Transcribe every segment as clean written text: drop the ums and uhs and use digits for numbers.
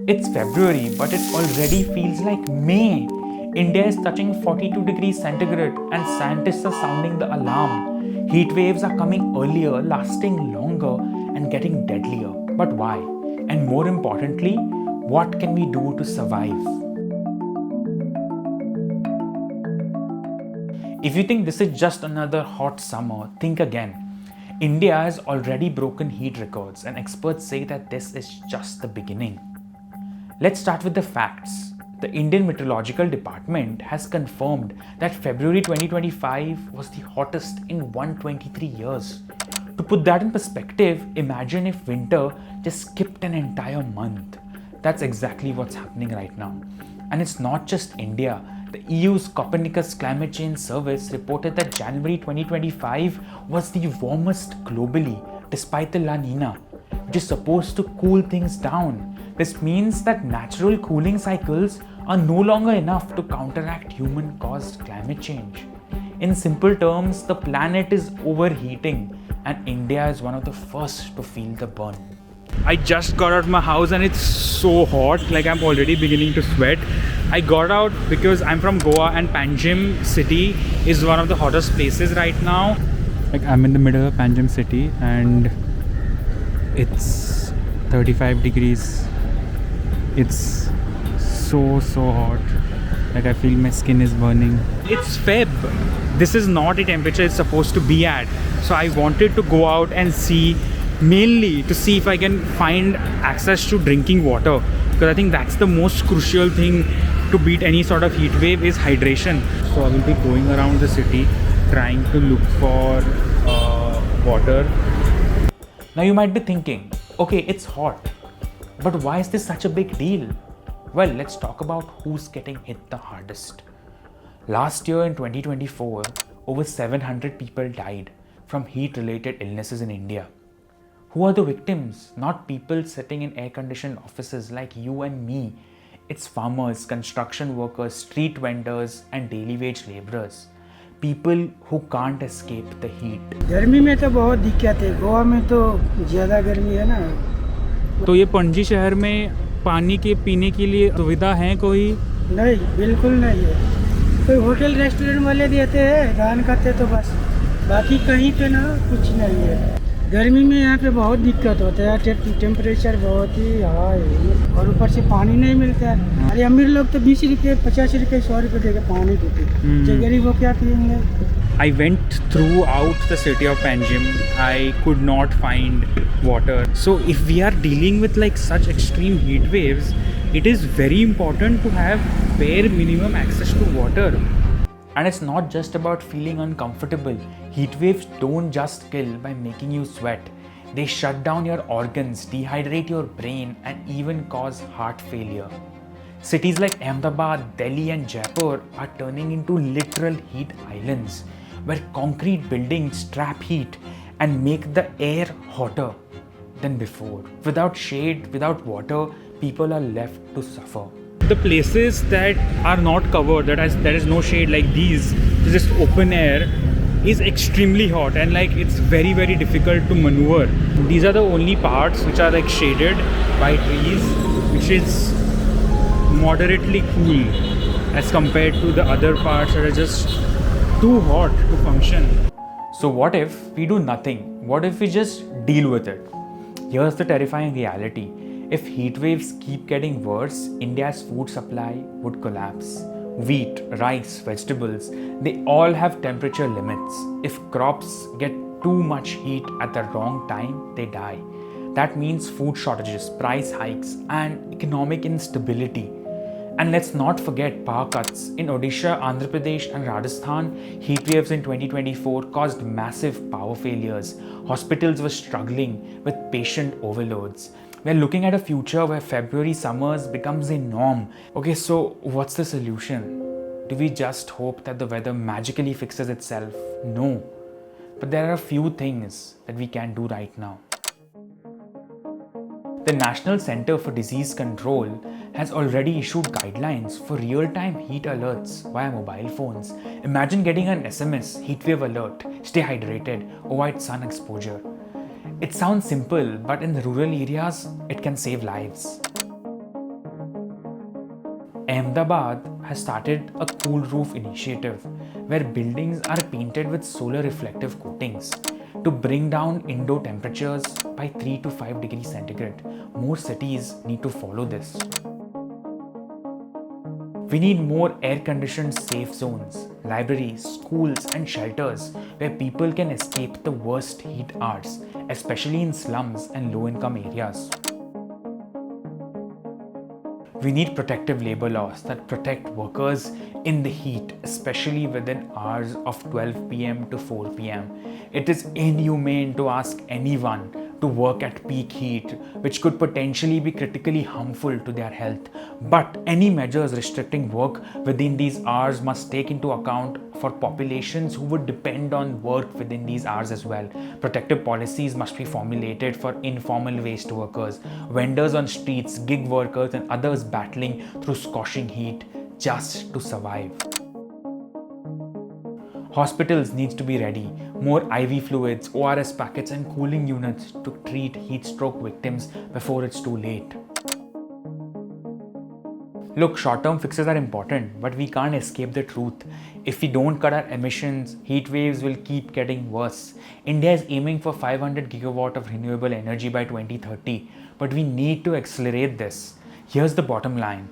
It's February, but it already feels like May. India is touching 42 degrees centigrade, and scientists are sounding the alarm. Heat waves are coming earlier, lasting longer, and getting deadlier. But why? And more importantly, what can we do to survive? If you think this is just another hot summer, think again. India has already broken heat records, and experts say that this is just the beginning. Let's start with the facts. The Indian Meteorological Department has confirmed that February 2025 was the hottest in 123 years. To put that in perspective, imagine if winter just skipped an entire month. That's exactly what's happening right now. And it's not just India. The EU's Copernicus Climate Change Service reported that January 2025 was the warmest globally, despite the La Nina, which is supposed to cool things down. This means that natural cooling cycles are no longer enough to counteract human-caused climate change. In simple terms, the planet is overheating, and India is one of the first to feel the burn. I just got out of my house and it's so hot, like I'm already beginning to sweat. I got out because I'm from Goa and Panjim city is one of the hottest places right now. Like I'm in the middle of Panjim city and it's 35 degrees. It's so hot. Like I feel my skin is burning. It's Feb. This is not the temperature it's supposed to be at. So I wanted to go out and see, mainly to see if I can find access to drinking water, because I think that's the most crucial thing to beat any sort of heat wave is hydration. So I will be going around the city trying to look for water. Now you might be thinking, okay, it's hot, but why is this such a big deal? Well, let's talk about who's getting hit the hardest. Last year in 2024, over 700 people died from heat-related illnesses in India. Who are the victims? Not people sitting in air-conditioned offices like you and me. It's farmers, construction workers, street vendors, and daily wage laborers. People who can't escape the heat. गर्मी में तो बहुत दिक्कत है, गोवा में तो ज़्यादा गर्मी है ना। तो ये पणजी शहर में पानी के पीने के लिए सुविधा है कोई? नहीं, बिल्कुल नहीं है। कोई होटल रेस्टोरेंट वाले देते हैं, दान करते तो बस, बाकी कहीं पे ना कुछ नहीं है। गर्मी में यहाँ पे बहुत दिक्कत होता है, टेम्परेचर बहुत ही हाई है और ऊपर से पानी नहीं मिलता है। अरे अमीर लोग तो 20 रुपये 50 रुपये 100 रुपये देकर पानी पीते, जो गरीब वो क्या पियेंगे? I went throughout the city of Panjim. I could not find water. So if we are dealing with like such extreme heat waves, it is very important to have bare minimum access to water. And it's not just about feeling uncomfortable. Heat waves don't just kill by making you sweat. They shut down your organs, dehydrate your brain, and even cause heart failure. Cities like Ahmedabad, Delhi, and Jaipur are turning into literal heat islands, where concrete buildings trap heat and make the air hotter than before. Without shade, without water, people are left to suffer. The places that are not covered, there is no shade like these, just open air, is extremely hot and like it's very difficult to maneuver. These are the only parts which are like shaded by trees, which is moderately cool as compared to the other parts that are just too hot to function. So what if we do nothing? What if we just deal with it? Here's the terrifying reality. If heat waves keep getting worse, India's food supply would collapse. Wheat, rice, vegetables, they all have temperature limits. If crops get too much heat at the wrong time, they die. That means food shortages, price hikes, and economic instability. And let's not forget power cuts. In Odisha, Andhra Pradesh, and Rajasthan, heat waves in 2024 caused massive power failures. Hospitals were struggling with patient overloads. We're looking at a future where February summers becomes a norm. Okay, so what's the solution? Do we just hope that the weather magically fixes itself? No. But there are a few things that we can do right now. The National Center for Disease Control has already issued guidelines for real-time heat alerts via mobile phones. Imagine getting an SMS, heatwave alert, stay hydrated, avoid sun exposure. It sounds simple, but in rural areas, it can save lives. Ahmedabad has started a cool roof initiative where buildings are painted with solar reflective coatings to bring down indoor temperatures by 3 to 5 degrees centigrade. More cities need to follow this. We need more air-conditioned safe zones, libraries, schools and shelters where people can escape the worst heat hours, especially in slums and low-income areas. We need protective labor laws that protect workers in the heat, especially within hours of 12 pm to 4 pm. It is inhumane to ask anyone to work at peak heat, which could potentially be critically harmful to their health. But any measures restricting work within these hours must take into account for populations who would depend on work within these hours as well. Protective policies must be formulated for informal waste workers, vendors on streets, gig workers, and others battling through scorching heat just to survive. Hospitals needs to be ready. More IV fluids, ORS packets and cooling units to treat heat stroke victims before it's too late. Look, short-term fixes are important, but we can't escape the truth. If we don't cut our emissions, heat waves will keep getting worse. India is aiming for 500 gigawatt of renewable energy by 2030, but we need to accelerate this. Here's the bottom line.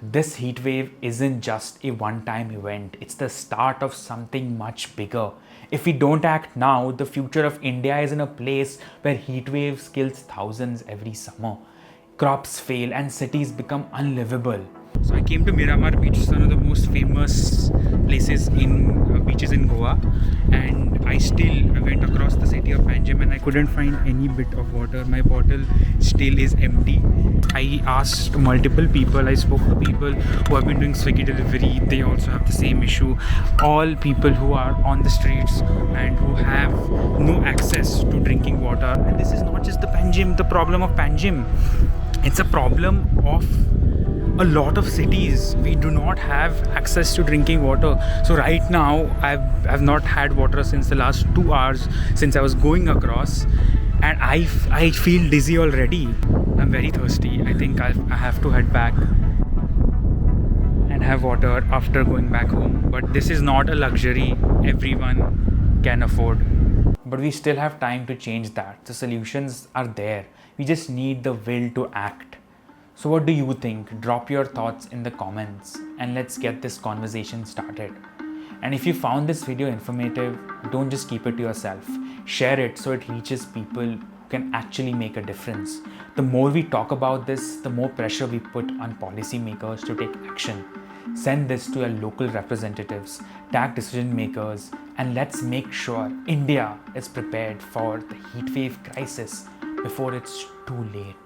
This heat wave isn't just a one-time event. It's the start of something much bigger. If we don't act now, the future of India is in a place where heat waves kills thousands every summer. Crops fail and cities become unlivable. So I came to Miramar Beach, it's one of the most famous places in beaches in Goa, and I went across the city of Panjim and I couldn't find any bit of water. My bottle still is empty. I asked multiple people, I spoke to people who have been doing Swiggy delivery, they also have the same issue. All people who are on the streets and who have no access to drinking water. And this is not just the problem of Panjim. It's a problem of a lot of cities. We do not have access to drinking water. So right now I've not had water since the last 2 hours since I was going across, and I feel dizzy already. I'm very thirsty. I think I have to head back and have water after going back home. But this is not a luxury everyone can afford. But we still have time to change that. The solutions are there. We just need the will to act. So what do you think? Drop your thoughts in the comments and let's get this conversation started. And if you found this video informative, don't just keep it to yourself. Share it so it reaches people who can actually make a difference. The more we talk about this, the more pressure we put on policymakers to take action. Send this to your local representatives, tag decision makers, and let's make sure India is prepared for the heatwave crisis before it's too late.